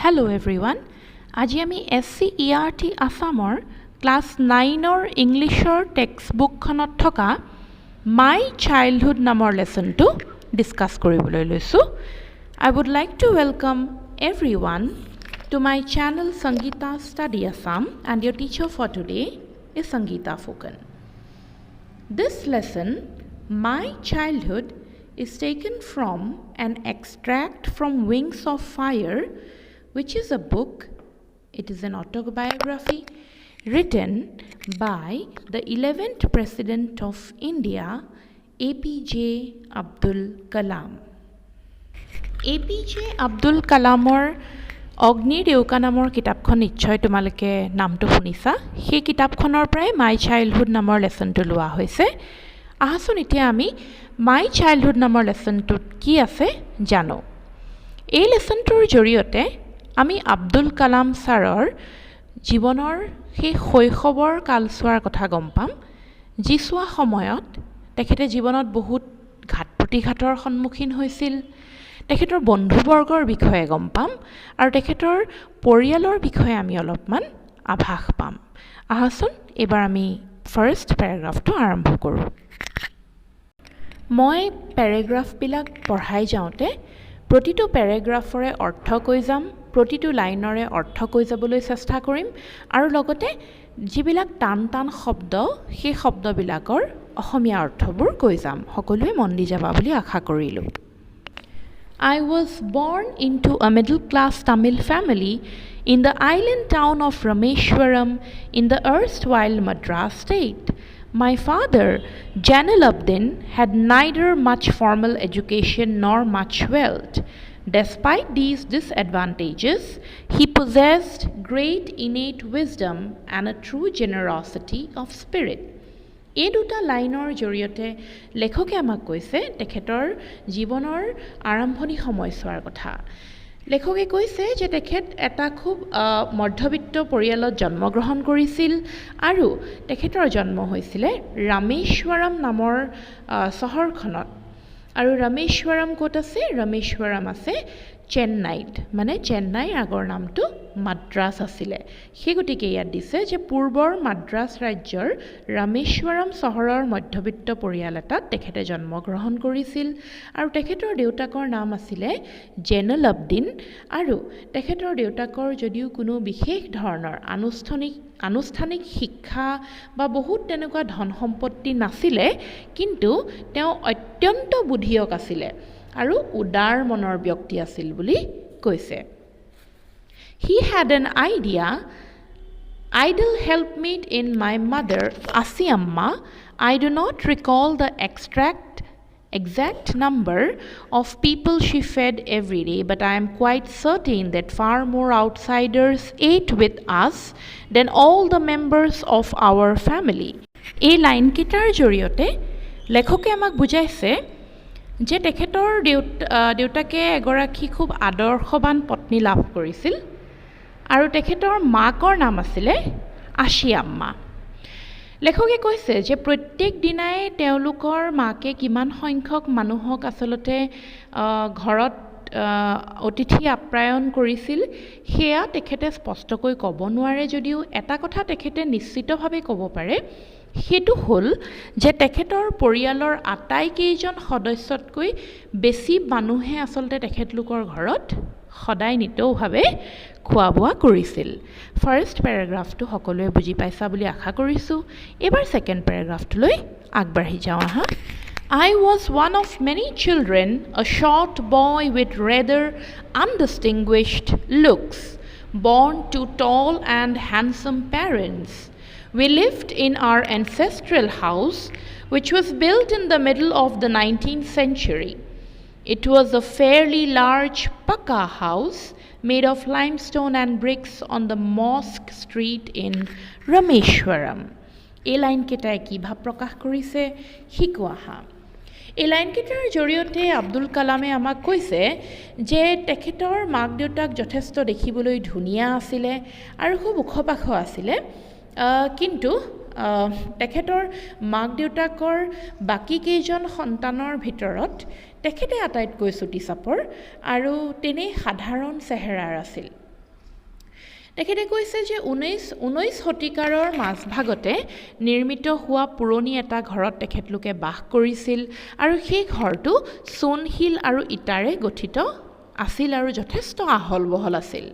Hello everyone. আজি আমি SCERT Assamor class 9 Englishৰ টেক্সটবুকখনত থকা My Childhood নামৰ লেসনটো ডিসকাস কৰিবলৈ লৈছো. I would like to welcome everyone to my channel Sangeeta Study Assam, and your teacher for today is Sangeeta Fukan. This lesson, My Childhood, is taken from an extract from Wings of Fire, which is a book. It is an autobiography written by the 11th President of India, APJ Abdul Kalam. APJ Abdul Kalamor অগ্নিৰ ডেউকা নামৰ কিতাপখন নিশ্চয় তোমালোকে নামটো শুনিছা. সেই কিতাপখনৰ পৰাই মাই চাইল্ডহুড নামৰ লেসনটো লোৱা হৈছে. আহাচোন এতিয়া আমি মাই চাইল্ডহুড নামৰ লেসনটোত কি আছে জানো. এই লেসনটোৰ জৰিয়তে আমি আব্দুল কালাম ছাৰৰ জীৱনৰ সেই শৈশৱৰ কালছোৱাৰ কথা গম পাম, যি চোৱা সময়ত তেখেতে জীৱনত বহুত ঘাত প্ৰতিঘাতৰ সন্মুখীন হৈছিল. তেখেতৰ বন্ধুবৰ্গৰ বিষয়ে গম পাম আৰু তেখেতৰ পৰিয়ালৰ বিষয়ে আমি অলপমান আভাস পাম. আহাচোন এবাৰ আমি ফাৰ্ষ্ট পেৰাগ্ৰাফটো আৰম্ভ কৰোঁ. মই পেৰাগ্ৰাফবিলাক পঢ়াই যাওঁতে প্ৰতিটো পেৰাগ্ৰাফৰে অৰ্থ কৈ যাম, প্ৰতিটো লাইনৰে অৰ্থ কৈ যাবলৈ চেষ্টা কৰিম আৰু লগতে যিবিলাক টান টান শব্দ সেই শব্দবিলাকৰ অসমীয়া অৰ্থবোৰ কৈ যাম. সকলোৱে মন দি যাবা বুলি আশা কৰিলোঁ. I was born into a middle-class Tamil family in the island town of Rameshwaram in the erstwhile Madras state. My father, Jainuddin, had neither much formal education nor much wealth. Despite these disadvantages, he possessed great innate wisdom and a true generosity of spirit. এই দুটা লাইনৰ জৰিয়তে লেখকে আমাক কৈছে তেখেতৰ জীৱনৰ আৰম্ভণি সময়ছোৱাৰ কথা. লেখকে কৈছে যে তেখেত এটা খুব মধ্যবিত্ত পৰিয়ালত জন্মগ্ৰহণ কৰিছিল আৰু তেখেতৰ জন্ম হৈছিলে ৰামেশ্বৰম নামৰ চহৰখনত. আৰু ৰামেশ্বৰম ক'ত আছে? ৰামেশ্বৰম আছে চেন্নাইত, মানে চেন্নাইৰ আগৰ নামটো মাদ্ৰাছ আছিলে. সেই গতিকে ইয়াত দিছে যে পূৰ্বৰ মাদ্ৰাছ ৰাজ্যৰ ৰামেশ্বৰম চহৰৰ মধ্যবিত্ত পৰিয়াল এটাত তেখেতে জন্মগ্ৰহণ কৰিছিল আৰু তেখেতৰ দেউতাকৰ নাম আছিলে জেনুলবদিন. আৰু তেখেতৰ দেউতাকৰ যদিও কোনো বিশেষ ধৰণৰ আনুষ্ঠানিক শিক্ষা বা বহুত তেনেকুৱা ধন সম্পত্তি নাছিলে, কিন্তু তেওঁ অত্যন্ত বুদ্ধিয়ক আছিলে আৰু উদাৰ মনৰ ব্যক্তি আছিল বুলি কৈছে. He had an ideal helpmate in my mother, Assamese. I do not recall the exact number of people she fed every day, but I am quite certain that far more outsiders ate with us than all the members of our family. এই লাইনকেইটাৰ জৰিয়তে লেখকে আমাক বুজাইছে যে তেখেতৰ দেউতাকে এগৰাকী খুব আদৰ্শৱান পত্নী লাভ কৰিছিল আৰু তেখেতৰ মাকৰ নাম আছিলে আশিয়াম্মা. লেখকে কৈছে যে প্ৰত্যেক দিনাই তেওঁলোকৰ মাকে কিমান সংখ্যক মানুহক আচলতে ঘৰত অতিথি আপ্যায়ন কৰিছিল সেয়া তেখেতে স্পষ্টকৈ ক'ব নোৱাৰে, যদিও এটা কথা তেখেতে নিশ্চিতভাৱে ক'ব পাৰে, সেইটো হ'ল যে তেখেতৰ পৰিয়ালৰ আটাইকেইজন সদস্যতকৈ বেছি মানুহে আচলতে তেখেতলোকৰ ঘৰত সদায় নিতৌভাৱে খোৱা বোৱা কৰিছিল. ফাৰ্ষ্ট পেৰাগ্ৰাফটো সকলোৱে বুজি পাইছা বুলি আশা কৰিছোঁ. এবাৰ ছেকেণ্ড পেৰাগ্ৰাফটোলৈ আগবাঢ়ি যাওঁ আহা. I was one of many children, a short boy with rather undistinguished looks, born to tall and handsome parents. We lived in our ancestral house, which was built in the middle of the 19th century. It was a fairly large pakka house made of limestone and bricks on the Mosque Street in Rameshwaram. এই লাইনকেইটাই কি ভাৱ প্ৰকাশ কৰিছে শিকোঁ আহা. এই লাইনকেইটাৰ জৰিয়তে আব্দুল কালামে আমাক কৈছে যে তেখেতৰ মাক দেউতাক যথেষ্ট দেখিবলৈ ধুনীয়া আছিলে আৰু খুব ওখ পাখ আছিলে, কিন্তু তেখেতৰ মাক দেউতাকৰ বাকী কেইজন সন্তানৰ ভিতৰত তেখেতে আটাইতকৈ চুটি চাপৰ আৰু তেনেই সাধাৰণ চেহেৰাৰ আছিল. তেখেতে কৈছে যে 19 শতিকাৰৰ মাজভাগতে নিৰ্মিত হোৱা পুৰণি এটা ঘৰত তেখেতলোকে বাস কৰিছিল আৰু সেই ঘৰটো চূণশিল আৰু ইটাৰে গঠিত আছিল আৰু যথেষ্ট আহল বহল আছিল।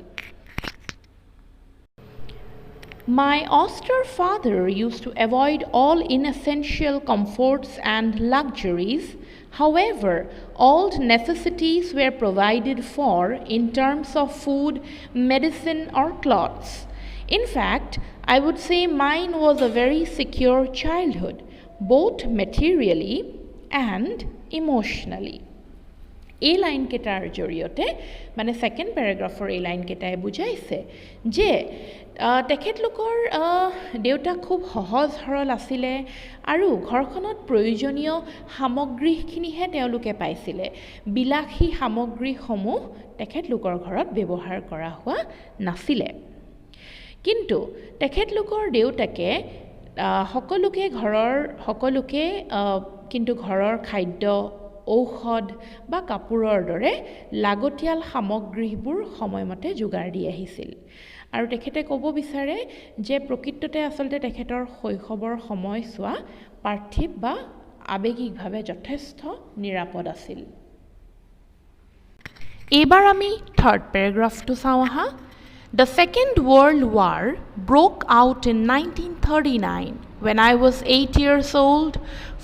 My austere father used to avoid all inessential comforts and luxuries. However, all necessities were provided for in terms of food, medicine, or clothes. In fact, I would say mine was a very secure childhood, both materially and emotionally. এই line কেইটাৰ জৰিয়তে মানে second প্যাৰাগ্ৰাফৰ এই line কেইটাই বুজাইছে যে তেখেতলোকৰ দেউতা খুব সহজ সৰল আছিলে আৰু ঘৰখনত প্ৰয়োজনীয় সামগ্ৰীখিনিহে তেওঁলোকে পাইছিলে। বিলাসী সামগ্ৰীসমূহ তেখেতলোকৰ ঘৰত ব্যৱহাৰ কৰা হোৱা নাছিলে। কিন্তু তেখেতলোকৰ দেউতাকে সকলোকে কিন্তু ঘৰৰ খাদ্য, ঔষধ বা কাপোৰৰ দৰে লাগতিয়াল সামগ্ৰীবোৰ সময়মতে যোগাৰ দি আহিছিল। আৰু তেখেতে ক'ব বিচাৰে যে প্ৰকৃততে আচলতে তেখেতৰ শৈশৱৰ সময়ছোৱা পাৰ্থিৱ বা আৱেগিকভাৱে যথেষ্ট নিৰাপদ আছিল। এইবাৰ আমি থাৰ্ড পেৰাগ্ৰাফটো চাওঁ আহা। The Second World War broke out in 1939 when I was 8 years old.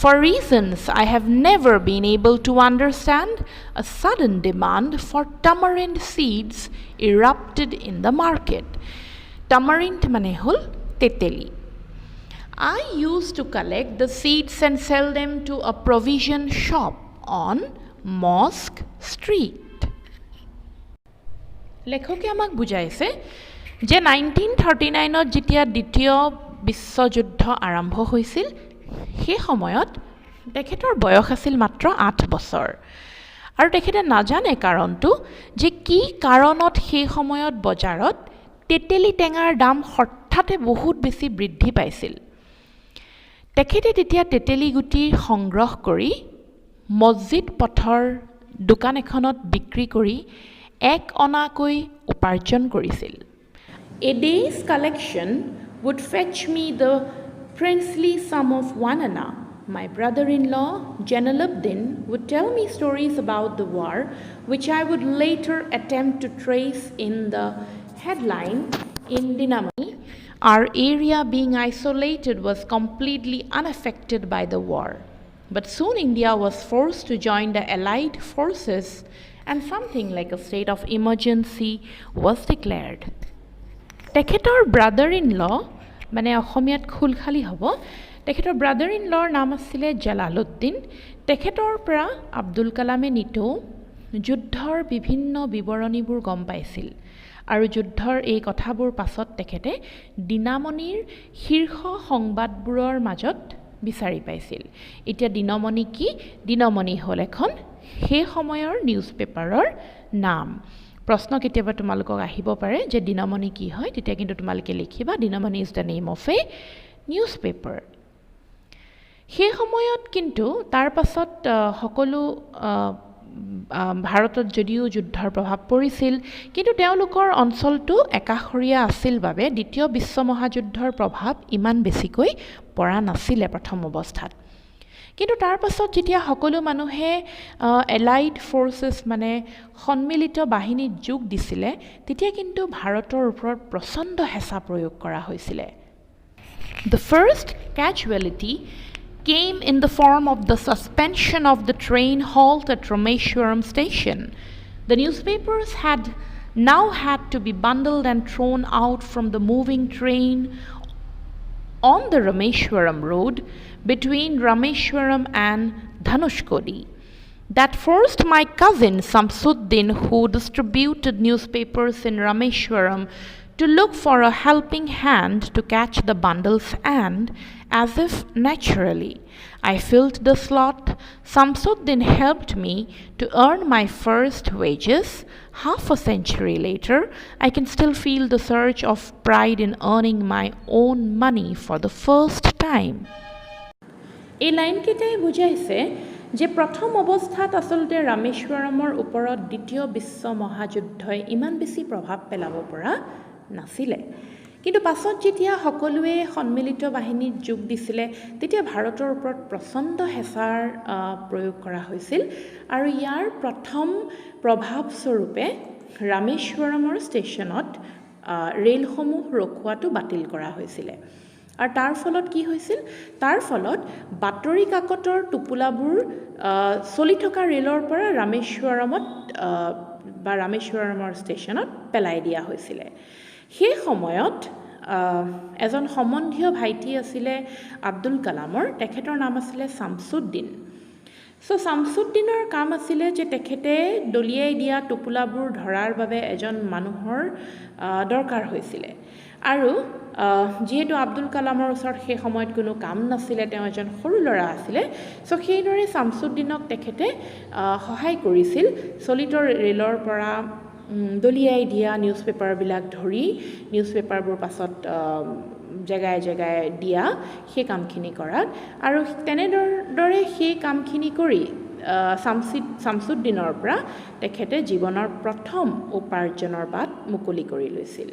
For reasons I have never been able to understand, a sudden demand for tamarind seeds erupted in the market. Tamarind mane hol teteli. I used to collect the seeds and sell them to a provision shop on Mosque Street. লেখকে আমাক বুজাইছে যে 1939ত যেতিয়া দ্বিতীয় বিশ্বযুদ্ধ আৰম্ভ হৈছিল সেই সময়ত তেখেতৰ বয়স আছিল মাত্ৰ 8 বছৰ আৰু তেখেতে নাজানে কাৰণটো যে কি কাৰণত সেই সময়ত বজাৰত তেতেলি টেঙাৰ দাম হঠাতে বহুত বেছি বৃদ্ধি পাইছিল। তেখেতে তেতিয়া তেতেলি গুটি সংগ্ৰহ কৰি মছজিদ পথৰ দোকান এখনত বিক্ৰী কৰি এক অনাকৈ উপাৰ্জন কৰিছিল। A day's collection would fetch me the princely sum of 1 anna. My brother-in-law, Jalaluddin, would tell me stories about the war, which I would later attempt to trace in the headline in Dinamani. Our area being isolated was completely unaffected by the war. But soon India was forced to join the Allied forces and something like a state of emergency was declared. তেখেতৰ brother-in-law মানে অসমীয়াত খুলখালি হ'ব, তেখেতৰ brother-in-lawৰ নাম আছিলে জালালুদ্দিন। তেখেতৰ পৰা আব্দুল কালামে নিতৌ যুদ্ধৰ বিভিন্ন বিৱৰণীবোৰ গম পাইছিল আৰু যুদ্ধৰ এই কথাবোৰ পাছত তেখেতে দিনামণিৰ শীৰ্ষ সংবাদবোৰৰ মাজত বিচাৰি পাইছিল। এতিয়া দিনমণি কি? দিনমণি হ'ল এখন সেই সময়ৰ নিউজ পেপাৰৰ নাম। প্ৰশ্ন কেতিয়াবা তোমালোকক আহিব পাৰে যে দিনমণি কি হয়, তেতিয়া কিন্তু তোমালোকে লিখিবা Dinmoni is the name of a newspaper. সেই সময়ত কিন্তু তাৰ পাছত সকলো ভাৰতত যদিও যুদ্ধৰ প্ৰভাৱ পৰিছিল কিন্তু তেওঁলোকৰ অঞ্চলটো একাষৰীয়া আছিল বাবে দ্বিতীয় বিশ্ব মহাযুদ্ধৰ প্ৰভাৱ ইমান বেছিকৈ পৰা নাছিলে প্ৰথম অৱস্থাত। কিন্তু তাৰ পাছত যেতিয়া সকলো মানুহে এলাইড ফৰ্চেছ মানে সন্মিলিত বাহিনীত যোগ দিছিলে তেতিয়া কিন্তু ভাৰতৰ ওপৰত প্ৰচণ্ড হেঁচা প্ৰয়োগ কৰা হৈছিলে। The first casualty came in the form of the suspension of the train halt at Rameshwaram station. The newspapers had now had to be bundled and thrown out from the moving train on the Rameshwaram road between Rameshwaram and Dhanushkodi. That forced my cousin Samsuddin, who distributed newspapers in Rameshwaram, to look for a helping hand to catch the bundles and, as if naturally, I filled the slot. Samsuddin helped me to earn my first wages. Half a century later, I can still feel the surge of pride in earning my own money for the first time. এই লাইনকেইটাই বুজাইছে যে প্ৰথম অৱস্থাত আচলতে ৰামেশ্বৰমৰ ওপৰত দ্বিতীয় বিশ্ব মহাযুদ্ধই ইমান বেছি প্ৰভাৱ পেলাব পৰা নাছিলে কিন্তু পাছত যেতিয়া সকলোৱে সন্মিলিত বাহিনীত যোগ দিছিলে তেতিয়া ভাৰতৰ ওপৰত প্ৰচণ্ড হেঁচাৰ প্ৰয়োগ কৰা হৈছিল আৰু ইয়াৰ প্ৰথম প্ৰভাৱস্বৰূপে ৰামেশ্বৰমৰ ষ্টেচনত ৰেলসমূহ ৰখোৱাটো বাতিল কৰা হৈছিলে আৰু তাৰ ফলত কি হৈছিল তাৰ ফলত বাতৰি কাকতৰ টোপোলাবোৰ চলি থকা ৰেলৰ পৰা ৰামেশ্বৰমত বা ৰামেশ্বৰমৰ ষ্টেচনত পেলাই দিয়া হৈছিলে সেই সময়ত এজন সম্বন্ধীয় ভাইটি আছিলে আব্দুল কালামৰ তেখেতৰ নাম আছিলে শামছুদ্দিন শামছুদ্দিনৰ কাম আছিলে যে তেখেতে দলিয়াই দিয়া টোপোলাবোৰ ধৰাৰ বাবে এজন মানুহৰ দৰকাৰ হৈছিলে আৰু যেহেতু আব্দুল কালামৰ ওচৰত সেই সময়ত কোনো কাম নাছিলে তেওঁ এজন সৰু ল'ৰা আছিলে সেইদৰে শামছুদ্দিনক তেখেতে সহায় কৰিছিল চলিত ৰেলৰ পৰা দলিয়াই দিয়া নিউজ পেপাৰবিলাক ধৰি নিউজ পেপাৰবোৰ পাছত জেগাই জেগাই দিয়া সেই কামখিনি কৰাত আৰু তেনেদৰে সেই কামখিনি কৰি শামছুদ্দিনৰ পৰা তেখেতে জীৱনৰ প্ৰথম উপাৰ্জনৰ বাট মুকলি কৰি লৈছিল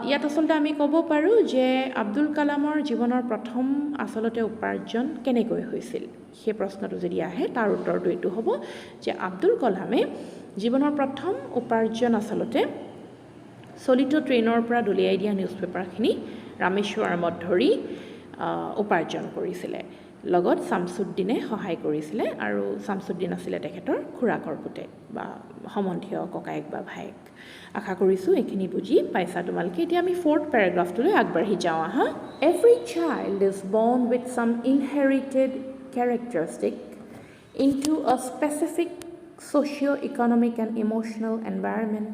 ইয়াত আচলতে আমি ক'ব পাৰোঁ যে আব্দুল কালামৰ জীৱনৰ প্ৰথম আচলতে উপাৰ্জন কেনেকৈ হৈছিল সেই প্ৰশ্নটো যদি আহে তাৰ উত্তৰটো এইটো হ'ব যে আব্দুল কালামে জীৱনৰ প্ৰথম উপাৰ্জন আচলতে চলিত ট্ৰেইনৰ পৰা দলিয়াই দিয়া নিউজ পেপাৰখিনি ৰামেশ্বৰমত ধৰি উপাৰ্জন কৰিছিলে লগত শামছুদ্দিনে সহায় কৰিছিলে আৰু শামছুদ্দিন আছিলে তেখেতৰ খুৰাকৰ পুতেক বা সম্বন্ধীয় ককায়েক বা ভায়েক আশা কৰিছোঁ এইখিনি বুজি পাইছা তোমালোকে এতিয়া আমি 4th পেৰাগ্ৰাফটোলৈ আগবাঢ়ি যাওঁ আহা Every child is born with some inherited characteristic into a specific socio-economic and emotional environment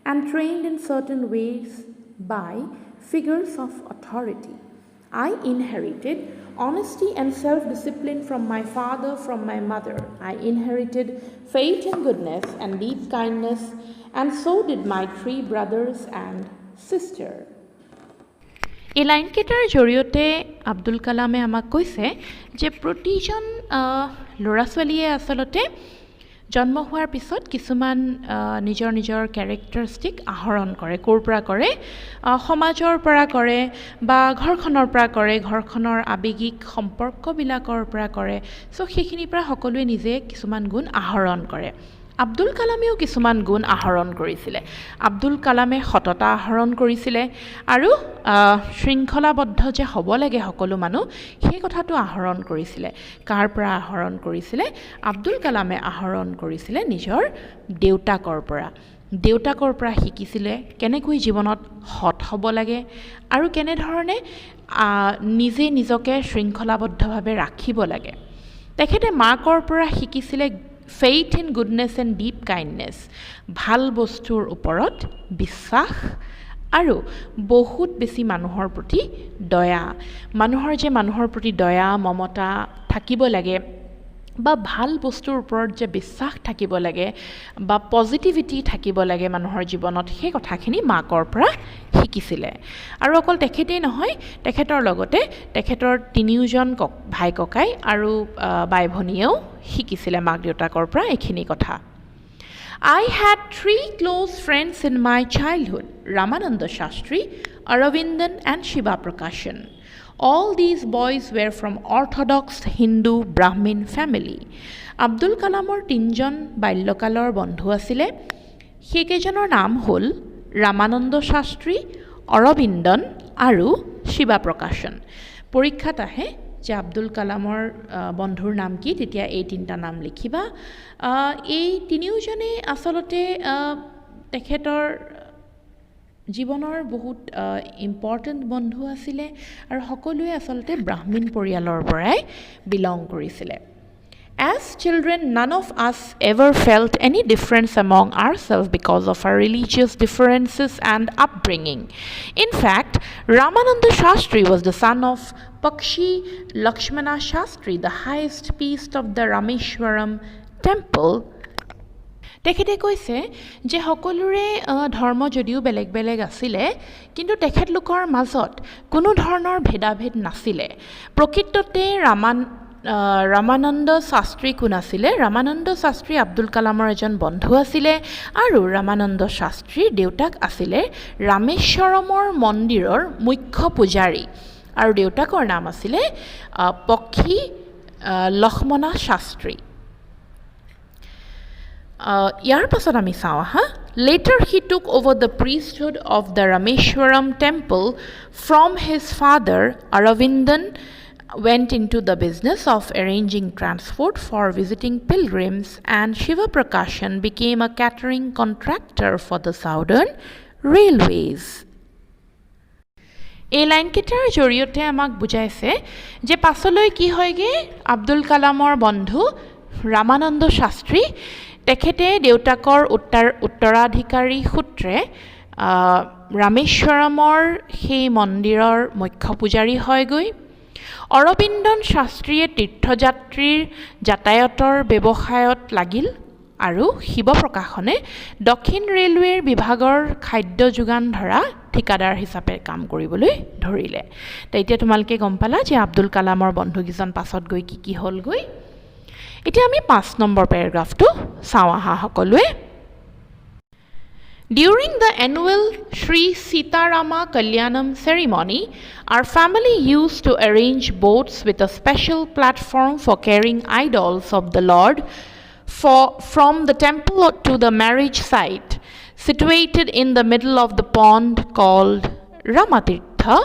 and trained in certain ways by figures of authority. I inherited honesty and self-discipline from my father, from my mother. I inherited faith in goodness and deep kindness, and so did my 3 brothers and sister. এই লাইনকেইটাৰ জৰিয়তে আব্দুল কালামে আমাক কৈছে যে প্ৰতিজন ল'ৰা ছোৱালীয়ে আচলতে জন্ম হোৱাৰ পিছত কিছুমান নিজৰ নিজৰ কেৰেক্টাৰিষ্টিক আহৰণ কৰে ক'ৰ পৰা কৰে সমাজৰ পৰা কৰে বা ঘৰখনৰ পৰা কৰে ঘৰখনৰ আৱেগিক সম্পৰ্কবিলাকৰ পৰা কৰে সেইখিনিৰ পৰা সকলোৱে নিজে কিছুমান গুণ আহৰণ কৰে আব্দুল কালামেও কিছুমান গুণ আহৰণ কৰিছিলে আব্দুল কালামে সততা আহৰণ কৰিছিলে আৰু শৃংখলাবদ্ধ যে হ'ব লাগে সকলো মানুহ সেই কথাটো আহৰণ কৰিছিলে কাৰ পৰা আহৰণ কৰিছিলে আব্দুল কালামে আহৰণ কৰিছিলে নিজৰ দেউতাকৰ পৰা শিকিছিলে কেনেকৈ জীৱনত সৎ হ'ব লাগে আৰু কেনেধৰণে নিজে নিজকে শৃংখলাবদ্ধভাৱে ৰাখিব লাগে তেখেতে মাকৰ পৰা শিকিছিলে faith in goodness and deep kindness ভাল বস্তুৰ ওপৰত বিশ্বাস আৰু বহুত বেছি মানুহৰ প্ৰতি দয়া মানুহৰ প্ৰতি দয়া মমতা থাকিব লাগে বা ভাল বস্তুৰ ওপৰত যে বিশ্বাস থাকিব লাগে বা পজিটিভিটি থাকিব লাগে মানুহৰ জীৱনত সেই কথাখিনি মাকৰ পৰা শিকিছিলে আৰু অকল তেখেতেই নহয় তেখেতৰ লগতে তেখেতৰ 3জন ভাই ককাই আৰু বাই ভনীয়েও শিকিছিলে মাক দেউতাকৰ পৰা এইখিনি কথা I had 3 close friends in my childhood, Ramananda Shastri, Aravindan and Shiva Prakashan. All these boys were from Orthodox Hindu Brahmin family. Abdul Kalamor 3জন বাল্যকালৰ বন্ধু আছিলে সেইকেইজনৰ নাম হ'ল ৰামানন্দ শাস্ত্ৰী অৰবিন্দন আৰু শিৱা প্ৰকাশন পৰীক্ষাত আহে যে আব্দুল কালামৰ বন্ধুৰ নাম কি তেতিয়া এই 3টা নাম লিখিবা এই 3জনে আচলতে তেখেতৰ জীৱনৰ বহুত ইম্পৰ্টেণ্ট বন্ধু আছিলে আৰু সকলোৱে আচলতে ব্ৰাহ্মণ পৰিয়ালৰ পৰাই বিলং কৰিছিলে As children, none of us ever felt any difference among ourselves because of our religious differences and upbringing. In fact, Ramananda Shastri was the son of Pakshi Lakshmana Shastri, the highest priest of the Rameshwaram temple. তেখেতে কৈছে যে সকলোৰে ধৰ্ম যদিও বেলেগ বেলেগ আছিলে কিন্তু তেখেতলোকৰ মাজত কোনো ধৰণৰ ভেদাভেদ নাছিলে প্ৰকৃততে ৰামানন্দ শাস্ত্ৰী কোন আছিলে ৰামানন্দ শাস্ত্ৰী আব্দুল কালামৰ এজন বন্ধু আছিলে আৰু ৰামানন্দ শাস্ত্ৰীৰ দেউতাক আছিলে ৰামেশ্বৰমৰ মন্দিৰৰ মুখ্য পূজাৰী আৰু দেউতাকৰ নাম আছিলে পক্ষী লক্ষ্মণা শাস্ত্ৰী ইয়াৰ পাছত আমি চাওঁ হা Later he took over the priesthood of the Rameshwaram temple from his father. Aravindan went into the business of arranging transport for visiting pilgrims, and Shiva Prakashan became a catering contractor for the Southern Railways. এই লাইনকেইটাৰ জৰিয়তে আমাক বুজাইছে যে পাছলৈ কি হয়গে আব্দুল কালামৰ বন্ধু ৰামানন্দ শাস্ত্ৰী তেখেতে দেউতাকৰ উত্তৰাধিকাৰী সূত্ৰে ৰামেশ্বৰমৰ সেই মন্দিৰৰ মুখ্য পূজাৰী হয়গৈ অৰবিন্দন শাস্ত্ৰীয়ে তীৰ্থযাত্ৰীৰ যাতায়াতৰ ব্যৱসায়ত লাগিল আৰু শিৱ প্ৰকাশনে দক্ষিণ ৰেলৱেৰ বিভাগৰ খাদ্য যোগান ধৰা ঠিকাদাৰ হিচাপে কাম কৰিবলৈ ধৰিলে তেতিয়া তোমালোকে গম পালা যে আব্দুল কালামৰ বন্ধুকিজন পাছত গৈ কি হ'লগৈ এতিয়া আমি 5 নম্বৰ প্যাৰাগ্ৰাফটো চাওঁ আহা সকলোৱে During the annual Sri Sitarama Kalyanam ceremony, our family used to arrange boats with a special platform for carrying idols of the Lord from the temple to the marriage site, situated in the middle of the pond called Ramatirtha,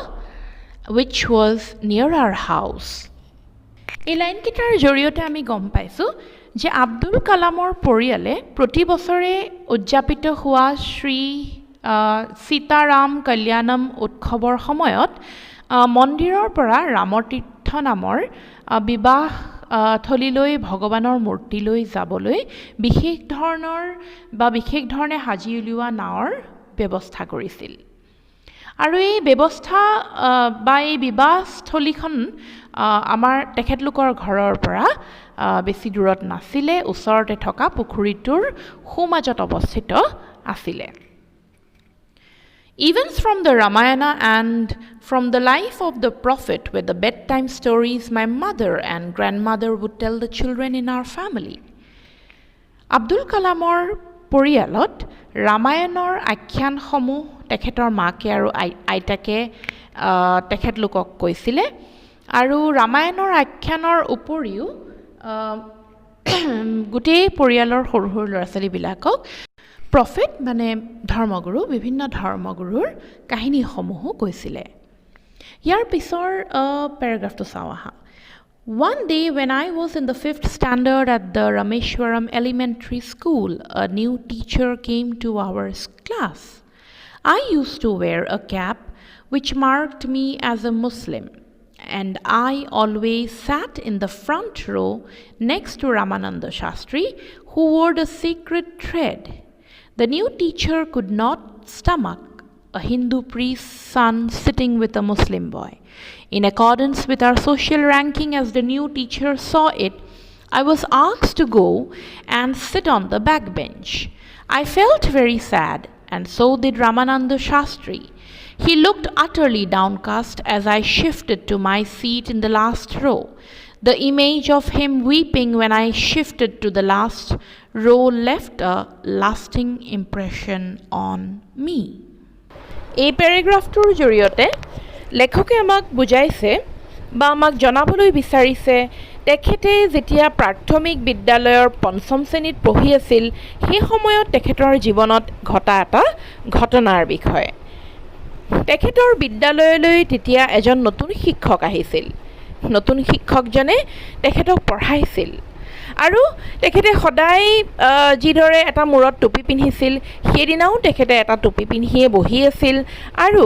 which was near our house. এই লাইনকেইটাৰ জৰিয়তে আমি গম পাইছোঁ যে আব্দুল কালামৰ পৰিয়ালে প্ৰতি বছৰে উদযাপিত হোৱা শ্ৰী সীতাৰাম কল্যাণম উৎসৱৰ সময়ত মন্দিৰৰ পৰা ৰামতীৰ্থ নামৰ বিবাহ থলীলৈ ভগৱানৰ মূৰ্তিলৈ যাবলৈ বিশেষ ধৰণে সাজি উলিওৱা নাৱৰ ব্যৱস্থা কৰিছিল আৰু এই ব্যৱস্থা বা এই বিবাহস্থলীখন আমাৰ তেখেতলোকৰ ঘৰৰ পৰা বেছি দূৰত নাছিলে ওচৰতে থকা পুখুৰীটোৰ সোঁমাজত অৱস্থিত আছিলে Events from the Ramayana and from the life of the prophet were the bedtime stories my mother and grandmother would tell the children in our family. Abdul Kalamor পৰিয়ালত ৰামায়ণৰ আখ্যানসমূহ তেখেতৰ মাকে আৰু আইতাকে তেখেতলোকক কৈছিলে আৰু ৰামায়ণৰ আখ্যানৰ উপৰিও গোটেই পৰিয়ালৰ সৰু সৰু ল'ৰা ছোৱালীবিলাকক প্ৰফেট মানে ধৰ্মগুৰু বিভিন্ন ধৰ্মগুৰুৰ কাহিনীসমূহো কৈছিলে ইয়াৰ পিছৰ পেৰাগ্ৰাফটো চাওঁ আহা One day when I was in the 5th standard at the Rameshwaram Elementary School, a new teacher came to our class. I used to wear a cap which marked me as a Muslim, and I always sat in the front row next to Ramananda Shastri, who wore the sacred thread. The new teacher could not stomach a Hindu priest's son sitting with a Muslim boy. In accordance with our social ranking as the new teacher saw it, I was asked to go and sit on the back bench. I felt very sad, and so did Ramananda Shastri. He looked utterly downcast as I shifted to my seat in the last row. The image of him weeping when I shifted to the last row left a lasting impression on me. এই পেৰাগ্ৰাফটোৰ জৰিয়তে লেখকে আমাক বুজাইছে বা আমাক জনাবলৈ বিচাৰিছে তেখেতে যেতিয়া প্ৰাথমিক বিদ্যালয়ৰ 5ম শ্ৰেণীত পঢ়ি আছিল সেই সময়ত তেখেতৰ জীৱনত ঘটা এটা ঘটনাৰ বিষয়ে তেখেতৰ বিদ্যালয়লৈ তেতিয়া এজন নতুন শিক্ষক আহিছিল নতুন শিক্ষকজনে তেখেতক পঢ়াইছিল আৰু তেখেতে সদায় যিদৰে এটা মূৰত টুপি পিন্ধিছিল সেইদিনাও তেখেতে এটা টুপি পিন্ধিয়ে বহি আছিল আৰু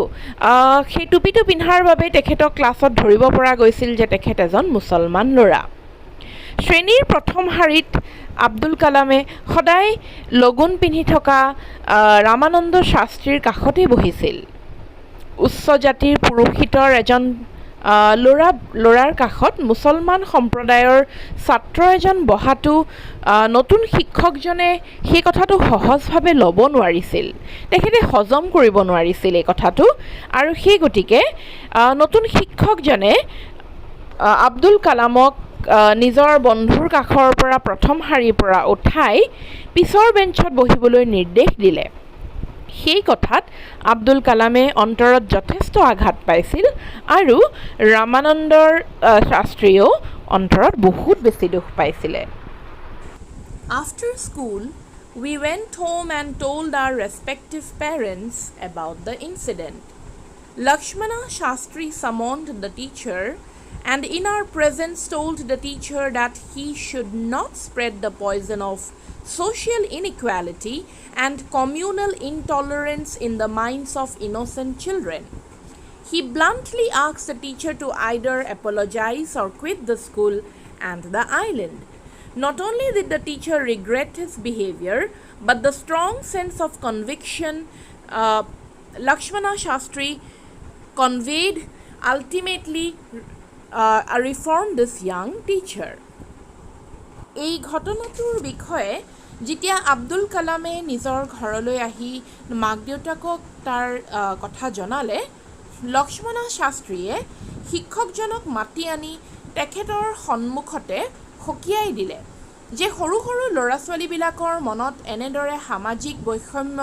সেই টুপিটো পিন্ধাৰ বাবে তেখেতক ক্লাছত ধৰিব পৰা গৈছিল যে তেখেত এজন মুছলমান ল'ৰা শ্ৰেণীৰ প্ৰথম শাৰীত আব্দুল কালামে সদায় লগুণ পিন্ধি থকা ৰামানন্দ শাস্ত্ৰীৰ কাষতে বহিছিল উচ্চ জাতিৰ পুৰোহিতৰ এজন ল'ৰাৰ কাষত মুছলমান সম্প্ৰদায়ৰ ছাত্ৰ এজন বহাটো নতুন শিক্ষকজনে সেই কথাটো সহজভাৱে ল'ব নোৱাৰিছিল তেখেতে হজম কৰিব নোৱাৰিছিল এই কথাটো আৰু সেই গতিকে নতুন শিক্ষকজনে আব্দুল কালামক নিজৰ বন্ধুৰ কাষৰ পৰা প্ৰথম শাৰীৰ পৰা উঠাই পিছৰ বেঞ্চত বহিবলৈ নিৰ্দেশ দিলে। সেই কথাত আব্দুল কালামে অন্তৰত যথেষ্ট আঘাত পাইছিল আৰু ৰামানন্দৰ শাস্ত্ৰীয়েও অন্তৰত বহুত বেছি দুখ পাইছিলে। After school, we went home and told our respective parents about the incident. Lakshmana Shastri summoned the teacher and in our presence told the teacher that he should not spread the poison of social inequality and communal intolerance in the minds of innocent children. He bluntly asked the teacher to either apologize or quit the school and the island. Not only did the teacher regret his behavior, but the strong sense of conviction Lakshmana Shastri conveyed ultimately reformed this young teacher. এই ঘটনাটোৰ বিষয়ে যেতিয়া আব্দুল কালামে নিজৰ ঘৰলৈ আহি মাক দেউতাকক তাৰ কথা জনালে, লক্ষ্মণা শাস্ত্ৰীয়ে শিক্ষকজনক মাতি আনি তেখেতৰ সন্মুখতে সকীয়াই দিলে যে সৰু সৰু ল'ৰা ছোৱালীবিলাকৰ মনত এনেদৰে সামাজিক বৈষম্য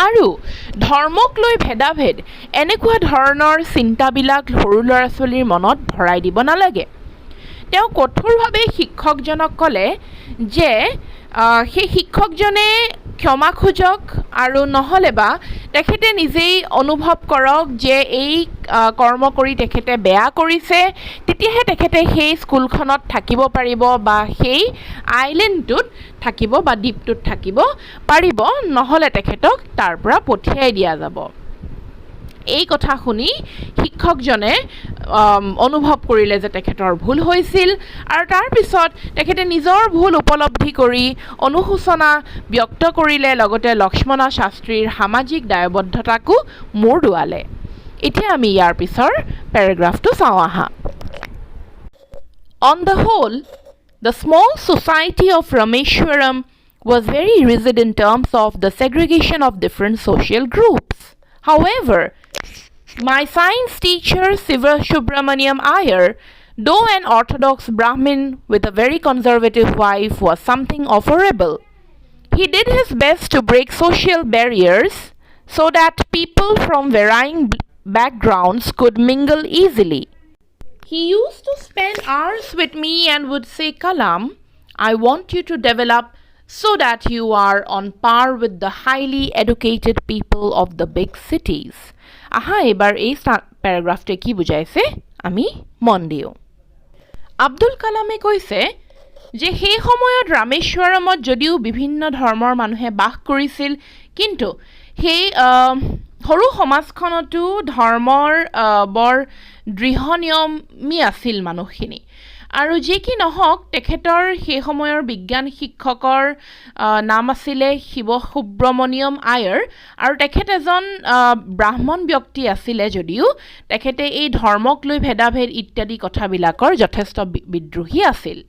আৰু ধৰ্মক লৈ ভেদাভেদ এনেকুৱা ধৰণৰ চিন্তাবিলাক সৰু ল'ৰা ছোৱালীৰ মনত ভৰাই দিব নালাগে। তেওঁ কঠোৰভাৱে শিক্ষকজনক ক'লে যে সেই শিক্ষকজনে ক্ষমা খোজক আৰু নহ'লে বা তেখেতে নিজেই অনুভৱ কৰক যে এই কৰ্ম কৰি তেখেতে বেয়া কৰিছে, তেতিয়াহে তেখেতে সেই স্কুলখনত থাকিব পাৰিব বা সেই আইলেণ্ডটোত থাকিব বা দ্বীপটোত থাকিব পাৰিব, নহ'লে তেখেতক তাৰ পৰা পঠিয়াই দিয়া যাব। এই কথা শুনি শিক্ষকজনে অনুভৱ কৰিলে যে তেখেতৰ ভুল হৈছিল আৰু তাৰপিছত তেখেতে নিজৰ ভুল উপলব্ধি কৰি অনুশোচনা ব্যক্ত কৰিলে, লগতে লক্ষ্মণা শাস্ত্ৰীৰ সামাজিক দায়বদ্ধতাকো মূৰ দোৱালে। এতিয়া আমি ইয়াৰ পিছৰ পেৰাগ্ৰাফটো চাওঁ আহা। On the whole, the small society of Rameshwaram was very rigid in terms of the segregation of different social groups. However, my science teacher Siva Subramaniam Iyer, though an orthodox Brahmin with a very conservative wife, was something of a rebel. He did his best to break social barriers so that people from varying backgrounds could mingle easily. He used to spend hours with me and would say, "Kalam, I want you to develop so that you are on par with the highly educated people of the big cities." আহা এবাৰ এই পেৰাগ্ৰাফটোৱে কি বুজাইছে আমি মন দিওঁ। আব্দুল কালামে কৈছে যে সেই সময়ত ৰামেশ্বৰমত যদিও বিভিন্ন ধৰ্মৰ মানুহে বাস কৰিছিল, কিন্তু সেই সৰু সমাজখনতো ধৰ্মৰ বৰ দৃঢ় নিয়মী আছিল মানুহখিনি। আৰু যি কি নহওক, তেখেতৰ সেই সময়ৰ বিজ্ঞান শিক্ষকৰ নাম আছিলে শিৱ সুব্ৰমণিয়ম আয়াৰ আৰু তেখেত এজন ব্ৰাহ্মণ ব্যক্তি আছিলে যদিও তেখেতে এই ধৰ্মক লৈ ভেদাভেদ ইত্যাদি কথাবিলাকৰ যথেষ্ট বিদ্ৰোহী আছিল।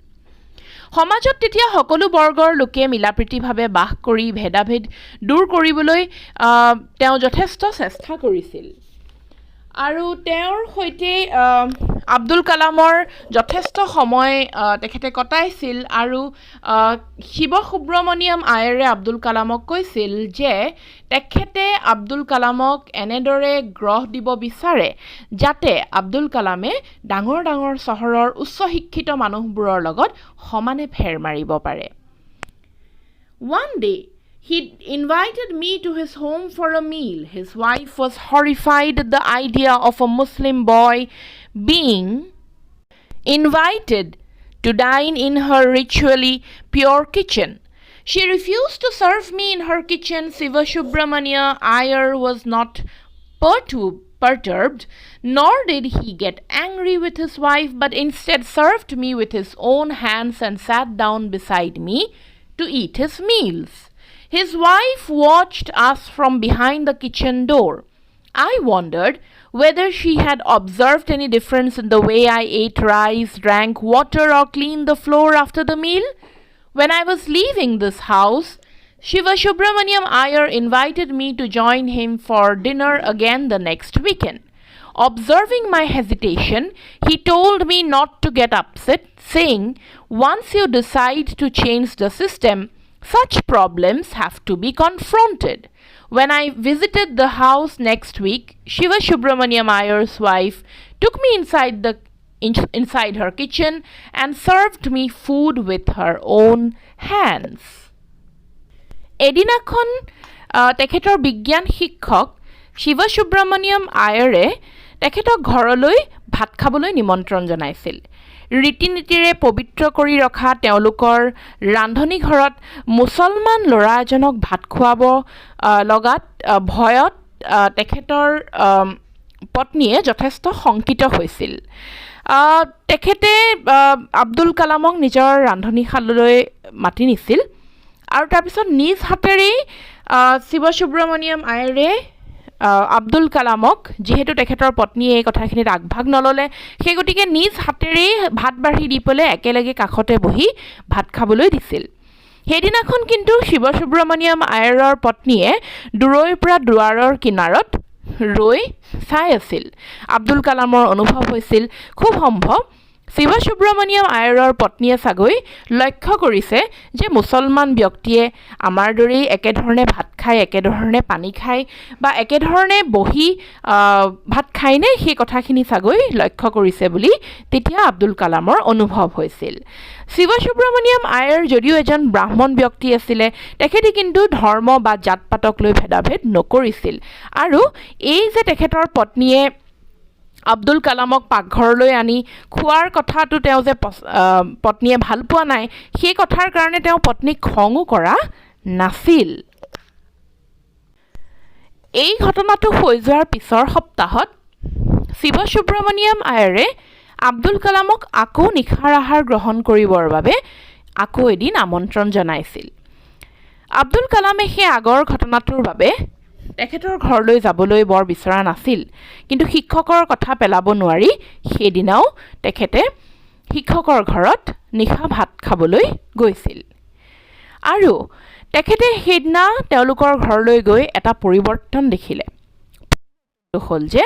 সমাজত তেতিয়া সকলো বৰ্গৰ লোকে মিলাপ্ৰীতিভাৱে বাস কৰি ভেদাভেদ দূৰ কৰিবলৈ তেওঁ যথেষ্ট চেষ্টা কৰিছিল আৰু তেওঁৰ সৈতে আব্দুল কালামৰ যথেষ্ট সময় তেখেতে কটাইছিল আৰু শিৱ সুব্ৰমণিয়ম আয়াৰে আব্দুল কালামক কৈছিল যে তেখেতে আব্দুল কালামক এনেদৰে গ্ৰহ দিব বিচাৰে যাতে আব্দুল কালামে ডাঙৰ ডাঙৰ চহৰৰ উচ্চ শিক্ষিত মানুহবোৰৰ লগত সমানে ফেৰ মাৰিব পাৰে। One day, he invited me to his home for a meal. His wife was horrified at the idea of a Muslim boy being invited to dine in her ritually pure kitchen. She refused to serve me in her kitchen. Siva Subramania Iyer was not perturbed, nor did he get angry with his wife, but instead served me with his own hands and sat down beside me to eat his meals. His wife watched us from behind the kitchen door. I wondered whether she had observed any difference in the way I ate rice, drank water, or cleaned the floor after the meal. When I was leaving this house, Shiva Subramaniam Iyer invited me to join him for dinner again the next weekend. Observing my hesitation, he told me not to get upset, saying, once you decide to change the system, such problems have to be confronted. When I visited the house next week, Shiva Subramaniam Iyer's wife took me inside her kitchen and served me food with her own hands. এদিনাখন তেখেতৰ বিজ্ঞান শিক্ষক শিৱ সুব্ৰমণিয়াম আয়াৰে তেখেতক ঘৰলৈ ভাত খাবলৈ নিমন্ত্ৰণ জনাইছিল। ৰীতি নীতিৰে পবিত্ৰ কৰি ৰখা তেওঁলোকৰ ৰান্ধনী ঘৰত মুছলমান ল'ৰা এজনক ভাত খুৱাব লগাত ভয়ত তেখেতৰ পত্নীয়ে যথেষ্ট শংকিত হৈছিল। তেখেতে আব্দুল কালামক নিজৰ ৰান্ধনীশাললৈ মাতি নিছিল আৰু তাৰপিছত নিজ হাতেৰেই শিৱ সুব্ৰমণিয়াম আয়াৰে আব্দুল কালামক, যিহেতু তেখেতৰ পত্নীয়ে এই কথাখিনিত আগভাগ নল'লে, সেই গতিকে নিজ হাতেৰেই ভাত বাঢ়ি দি পেলাই একেলগে কাষতে বহি ভাত খাবলৈ দিছিল। সেইদিনাখন কিন্তু শিৱ সুব্ৰমণিয়াম আয়াৰৰ পত্নীয়ে দূৰৈৰ পৰা দুৱাৰৰ কিনাৰত ৰৈ চাই আছিল। আব্দুল কালামৰ অনুভৱ হৈছিল খুব সম্ভৱ শিৱ সুব্ৰমণিয়াম আয়াৰৰ পত্নীয়ে চাগৈ লক্ষ্য কৰিছে যে মুছলমান ব্যক্তিয়ে আমাৰ দৰেই একেধৰণে ভাত খায়, একেধৰণে পানী খায় বা একেধৰণে বহি ভাত খায়নে, সেই কথাখিনি চাগৈ লক্ষ্য কৰিছে বুলি তেতিয়া আব্দুল কালামৰ অনুভৱ হৈছিল। শিৱ সুব্ৰমণিয়াম আয়াৰ যদিও এজন ব্ৰাহ্মণ ব্যক্তি আছিলে, তেখেতে কিন্তু ধৰ্ম বা জাত পাতক লৈ ভেদাভেদ নকৰিছিল আৰু এই যে তেখেতৰ পত্নীয়ে আব্দুল কালামক পাকঘৰলৈ আনি খোৱাৰ কথাটো তেওঁ যে পত্নীয়ে ভাল পোৱা নাই, সেই কথাৰ কাৰণে তেওঁ পত্নীক খঙো কৰা নাছিল। এই ঘটনাটো হৈ যোৱাৰ পিছৰ সপ্তাহত শিৱ সুব্ৰমণিয়াম আয়াৰে আব্দুল কালামক আকৌ নিশাৰ আহাৰ গ্ৰহণ কৰিবৰ বাবে আকৌ এদিন আমন্ত্ৰণ জনাইছিল। আব্দুল কালামে সেই আগৰ ঘটনাটোৰ বাবে তেখেতৰ ঘৰলৈ যাবলৈ বৰ বিচৰা নাছিল, কিন্তু শিক্ষকৰ কথা পেলাব নোৱাৰি সেইদিনাও তেখেতে শিক্ষকৰ ঘৰত নিশা ভাত খাবলৈ গৈছিল। আৰু তেখেতে সেইদিনা তেওঁলোকৰ ঘৰলৈ গৈ এটা পৰিৱৰ্তন দেখিলে। হ'ল যে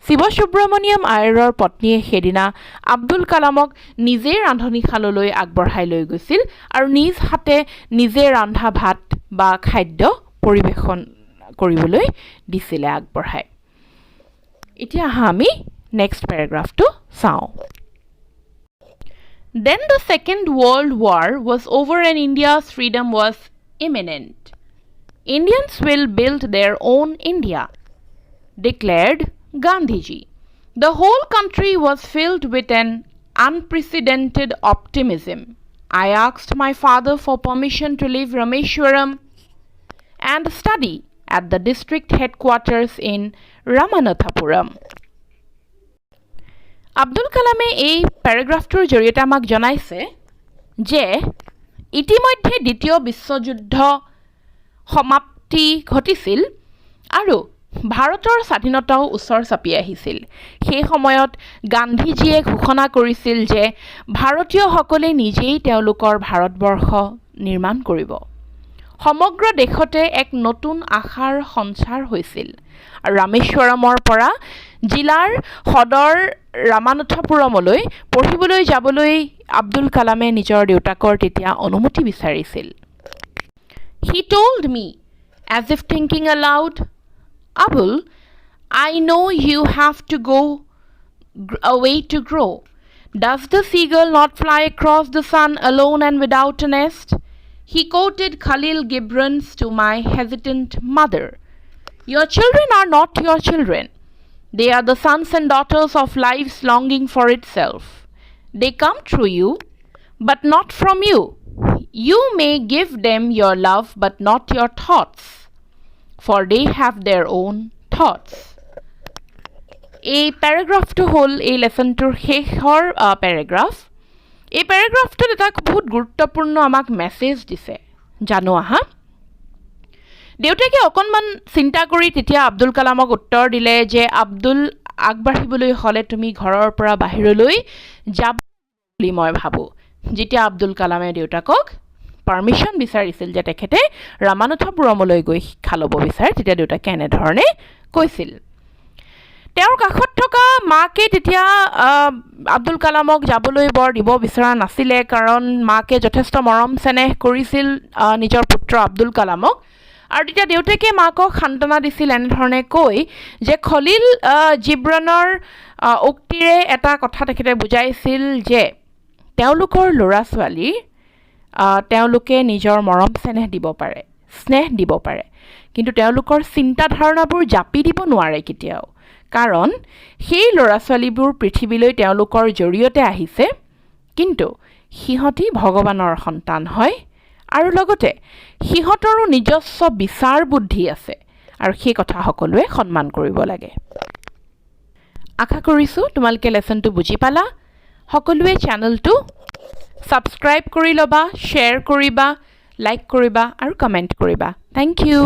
শিৱ সুব্ৰমণিয়াম আয়াৰৰ পত্নীয়ে সেইদিনা আব্দুল কালামক নিজেই ৰান্ধনীশাললৈ আগবঢ়াই লৈ গৈছিল আৰু নিজ হাতে নিজে ৰন্ধা ভাত বা খাদ্য পৰিৱেশন কৰিবলৈ দিছিলে আগবঢ়াই। এতিয়া আমি নেক্সট পেৰাগ্ৰাফটো চাওঁ। Then the Second World War was over and India's freedom was imminent. Indians will build their own India, declared Gandhiji. The whole country was filled with an unprecedented optimism. I asked my father for permission to leave Rameshwaram and study at the district headquarters in Ramanathapuram. Abdul কালামে এই পেৰাগ্ৰাফটোৰ জৰিয়তে আমাক জনাইছে যে ইতিমধ্যে দ্বিতীয় বিশ্বযুদ্ধ সমাপ্তি ঘটিছিল আৰু ভাৰতৰ স্বাধীনতাও ওচৰ চাপি আহিছিল। সেই সময়ত গান্ধীজীয়ে ঘোষণা কৰিছিল যে ভাৰতীয়সকলে নিজেই তেওঁলোকৰ ভাৰতবৰ্ষ নিৰ্মাণ কৰিব। সমগ্ৰ দেশতে এক নতুন আশাৰ সঞ্চাৰ হৈছিল আৰু ৰামেশ্বৰমৰ পৰা জিলাৰ সদৰ ৰামানাথপুৰমলৈ পঢ়িবলৈ যাবলৈ আব্দুল কালামে নিজৰ দেউতাকৰ তেতিয়া অনুমতি বিচাৰিছিল। He told me, as if thinking aloud, Abul, I know you have to go away to grow. Does the seagull not fly across the sun alone and without a nest? He quoted Khalil Gibran's to my hesitant mother. Your children are not your children. They are the sons and daughters of life's longing for itself. They come through you, but not from you. You may give them your love, but not your thoughts, for they have their own thoughts. এই পেৰাগ্ৰাফটো হ'ল এই লেচনটোৰ শেষৰ paragraph. এই পেৰাগ্ৰাফটোত এটা বহুত গুৰুত্বপূৰ্ণ আমাক message দিছে, জানো আহা। দেউতাকে অকণমান চিন্তা কৰি তেতিয়া আব্দুল কালামক উত্তৰ দিলে যে আব্দুল, আগবাঢ়িবলৈ হ'লে তুমি ঘৰৰ পৰা বাহিৰলৈ যাব বুলি মই ভাবোঁ। যেতিয়া আব্দুল কালামে দেউতাকক পাৰ্মিশ্যন বিচাৰিছিল যে তেখেতে ৰামানাথপুৰমলৈ গৈ শিক্ষা ল'ব বিচাৰে, তেতিয়া দেউতাকে এনেধৰণে কৈছিল। তেওঁৰ কাষত থকা মাকে তেতিয়া আব্দুল কালামক যাবলৈ বৰ দিব বিচৰা নাছিলে, কাৰণ মাকে যথেষ্ট মৰম চেনেহ কৰিছিল নিজৰ পুত্ৰ আব্দুল কালামক। আৰু তেতিয়া দেউতাকে মাকক সান্তনা দিছিল এনেধৰণে কৈ যে খলিল জিব্ৰানৰ উক্তিৰে এটা কথা তেখেতে বুজাইছিল যে তেওঁলোকৰ ল'ৰা ছোৱালী তেওঁলোকে নিজৰ মৰম চেনেহ দিব পাৰে, স্নেহ দিব পাৰে, কিন্তু তেওঁলোকৰ চিন্তাধাৰণাবোৰ জাপি দিব নোৱাৰে কেতিয়াও, কাৰণ সেই ল'ৰা ছোৱালীবোৰ পৃথিৱীলৈ তেওঁলোকৰ জৰিয়তে আহিছে, কিন্তু সিহঁতি ভগৱানৰ সন্তান হয় আৰু লগতে সিহঁতৰো নিজস্ব বিচাৰ বুদ্ধি আছে আৰু সেই কথা সকলোৱে সন্মান কৰিব লাগে। আশা কৰিছোঁ তোমালোকে লেসনটো বুজি পালা। সকলোৱে চেনেলটো ছাবস্ক্ৰাইব কৰি ল'বা, শ্বেয়াৰ কৰিবা, লাইক কৰিবা আৰু কমেণ্ট কৰিবা। Thank U.